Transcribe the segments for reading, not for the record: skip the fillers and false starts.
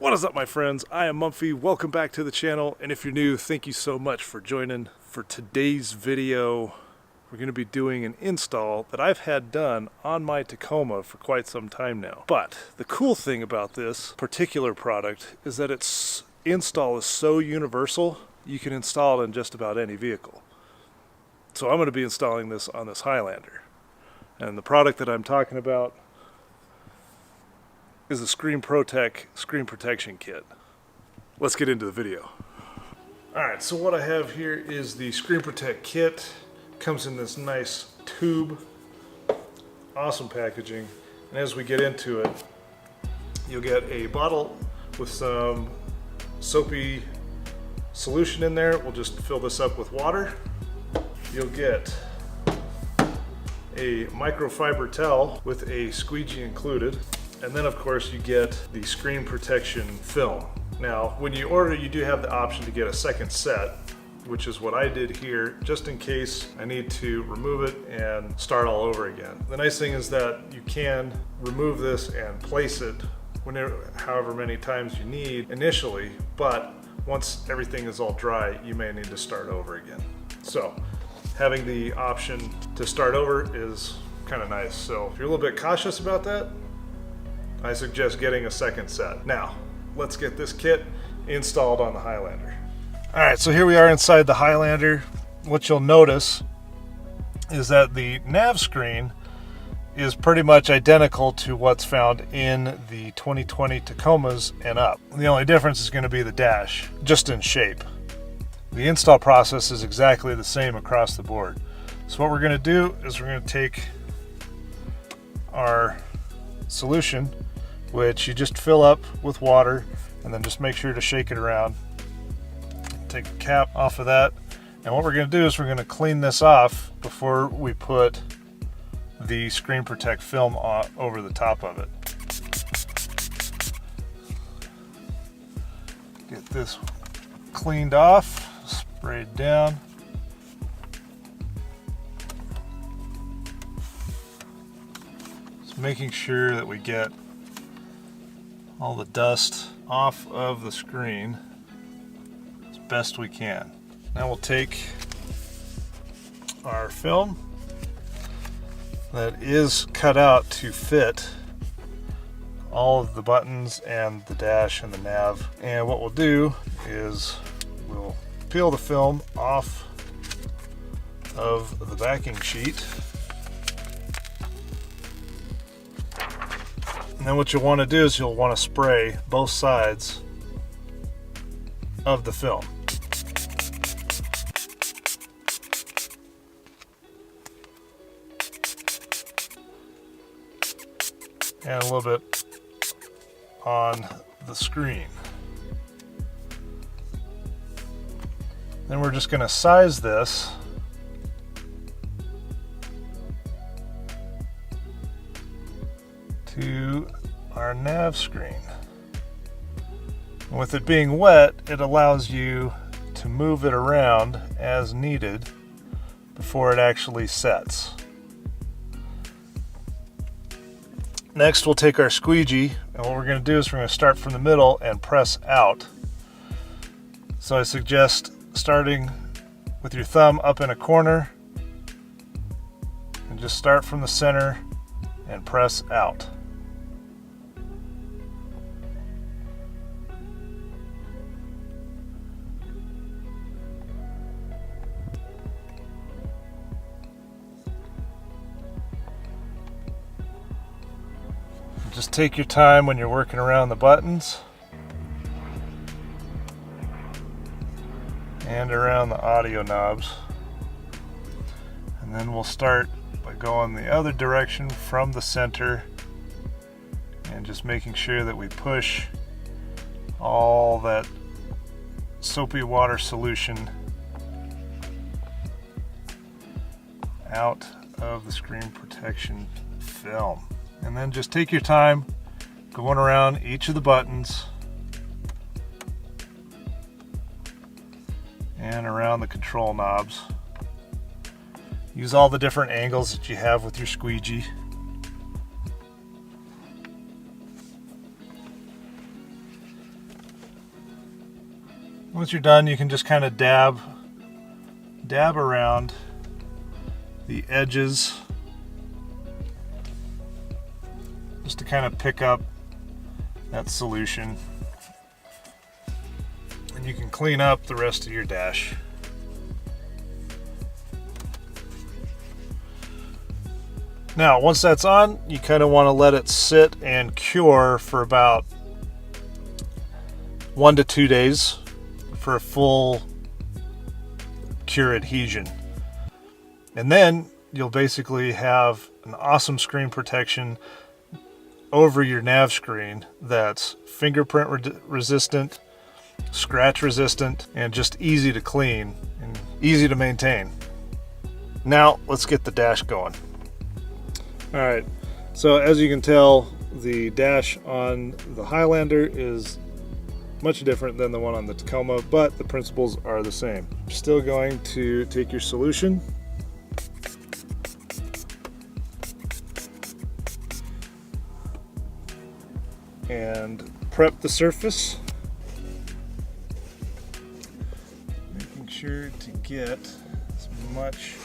What is up, my friends? I am Mumphy. Welcome back to the channel, and if you're new, thank you so much for joining. For today's video, we're going to be doing an install that I've had done on my Tacoma for quite some time now. But the cool thing about this particular product is that its install is so universal, you can install it in just about any vehicle. So I'm going to be installing this on this Highlander. And the product that I'm talking about is the Screen ProTech screen protection kit. Let's get into the video. Alright, so what I have here is the Screen ProTech kit. Comes in this nice tube. Awesome packaging. And as we get into it, you'll get a bottle with some soapy solution in there. We'll just fill this up with water. You'll get a microfiber towel with a squeegee included. And then of course you get the screen protection film. Now when you order, you do have the option to get a second set, which is what I did here, just in case I need to remove it and start all over again. The nice thing is that you can remove this and place it whenever, however many times you need initially, but once everything is all dry, you may need to start over again. So having the option to start over is kind of nice. So if you're a little bit cautious about that, I suggest getting a second set. Now, let's get this kit installed on the Highlander. All right, so here we are inside the Highlander. What you'll notice is that the nav screen is pretty much identical to what's found in the 2020 Tacomas and up. The only difference is going to be the dash, just in shape. The install process is exactly the same across the board. So what we're going to do is we're going to take our solution, which you just fill up with water, and then just make sure to shake it around. Take the cap off of that, and what we're going to do is we're going to clean this off before we put the Screen Protect film over the top of it. Get this cleaned off, sprayed down. Just making sure that we get all the dust off of the screen as best we can. Now we'll take our film that is cut out to fit all of the buttons and the dash and the nav, and what we'll do is we'll peel the film off of the backing sheet. And then what you'll want to do is you'll want to spray both sides of the film. And a little bit on the screen. Then we're just going to size this to our nav screen. And with it being wet, it allows you to move it around as needed before it actually sets. Next, we'll take our squeegee, and what we're going to do is we're going to start from the middle and press out. So I suggest starting with your thumb up in a corner and just start from the center and press out. Just take your time when you're working around the buttons and around the audio knobs. And then we'll start by going the other direction from the center and just making sure that we push all that soapy water solution out of the screen protection film. And then just take your time going around each of the buttons and around the control knobs. Use all the different angles that you have with your squeegee. Once you're done, you can just kind of dab around the edges just to kind of pick up that solution, and you can clean up the rest of your dash. Now, once that's on, you kind of want to let it sit and cure for about 1 to 2 days for a full cure adhesion. And then you'll basically have an awesome screen protection over your nav screen that's fingerprint resistant, scratch resistant, and just easy to clean and easy to maintain. Now let's get the dash going. Alright, so as you can tell, the dash on the Highlander is much different than the one on the Tacoma, but the principles are the same. You're still going to take your solution and prep the surface, making sure to get as much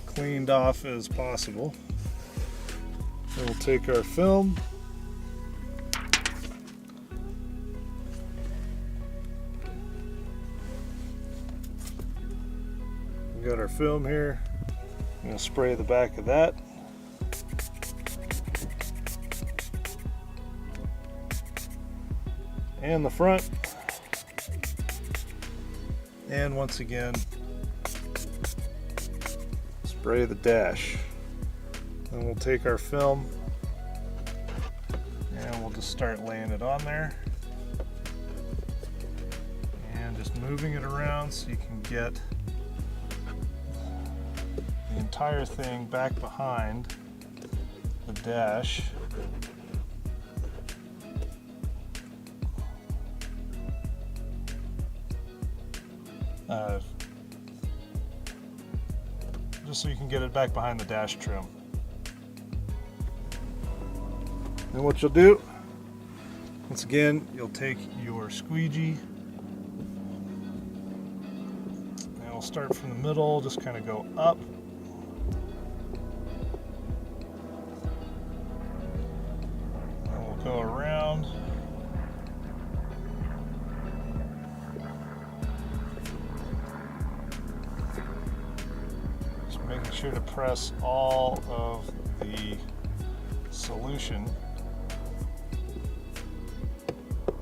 cleaned off as possible. Then we'll take our film, we got our film here. I'm going to spray the back of that. And the front. And once again, spray the dash. Then we'll take our film and we'll just start laying it on there. And just moving it around so you can get the entire thing back behind the dash. Just so you can get it back behind the dash trim. Then what you'll do, once again, you'll take your squeegee and we'll start from the middle, just kind of go up. And we'll go around. Just making sure to press all of the solution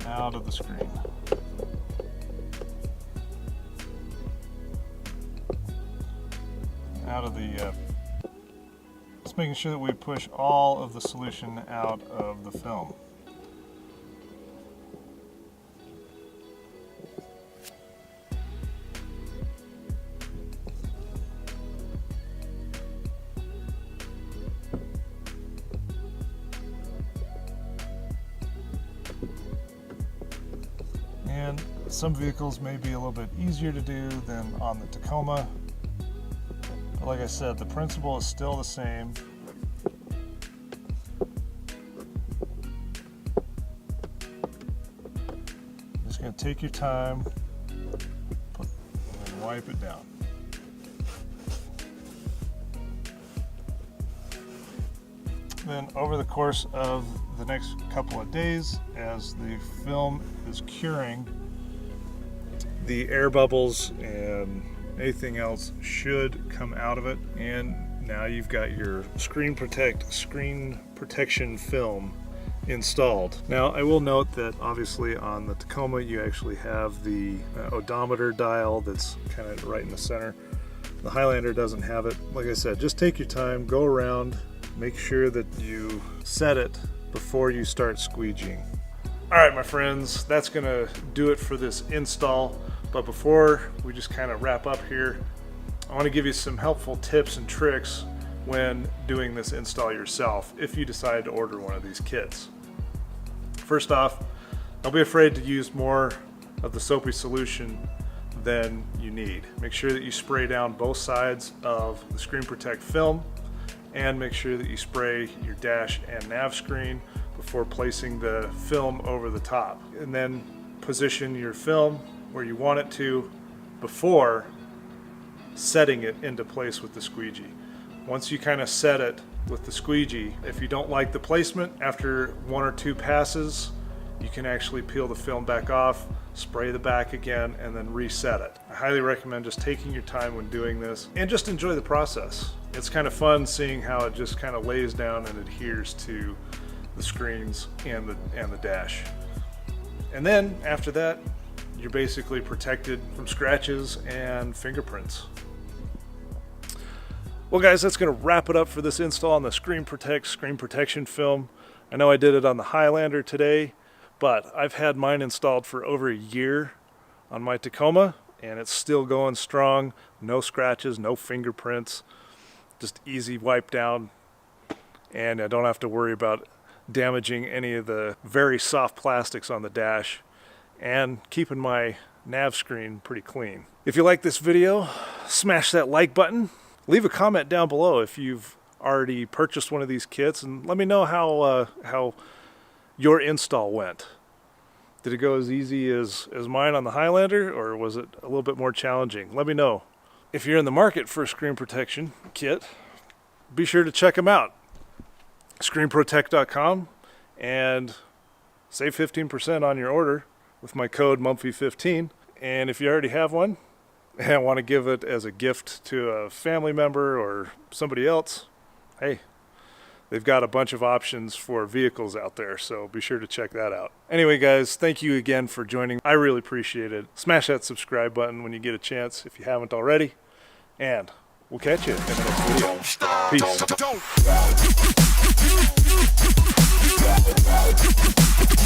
out of the screen. Out of the, just making sure that we push all of the solution out of the film. And some vehicles may be a little bit easier to do than on the Tacoma. But like I said, the principle is still the same. Just going to take your time and wipe it down. Then over the course of the next couple of days, as the film is curing, the air bubbles and anything else should come out of it, and now you've got your screen protection film installed. Now I will note that obviously on the Tacoma you actually have the odometer dial that's kind of right in the center. The Highlander doesn't have it. Like I said, just take your time, go around, make sure that you set it before you start squeegeeing. Alright my friends, that's gonna do it for this install. But before we just kind of wrap up here, I want to give you some helpful tips and tricks when doing this install yourself if you decide to order one of these kits. First off, don't be afraid to use more of the soapy solution than you need. Make sure that you spray down both sides of the Screen Protect film, and make sure that you spray your dash and nav screen before placing the film over the top. And then position your film where you want it to before setting it into place with the squeegee. Once you kind of set it with the squeegee, if you don't like the placement, after 1 or 2 passes, you can actually peel the film back off, spray the back again, and then reset it. I highly recommend just taking your time when doing this and just enjoy the process. It's kind of fun seeing how it just kind of lays down and adheres to the screens and the dash. And then after that, you're basically protected from scratches and fingerprints. Well guys, that's going to wrap it up for this install on the Screen ProTech screen protection film. I know I did it on the Highlander today, but I've had mine installed for over a year on my Tacoma, and it's still going strong. No scratches, no fingerprints, just easy wipe down, and I don't have to worry about damaging any of the very soft plastics on the dash, and keeping my nav screen pretty clean. If you like this video, smash that like button. Leave a comment down below if you've already purchased one of these kits, and let me know how your install went. Did it go as easy as mine on the Highlander, or was it a little bit more challenging? Let me know. If you're in the market for a screen protection kit, be sure to check them out. ScreenProTech.com, and save 15% on your order with my code MUMPHY15. And if you already have one and want to give it as a gift to a family member or somebody else, hey, they've got a bunch of options for vehicles out there, so be sure to check that out. Anyway guys, thank you again for joining. I really appreciate it. Smash that subscribe button when you get a chance if you haven't already, and we'll catch you in the next video. Peace.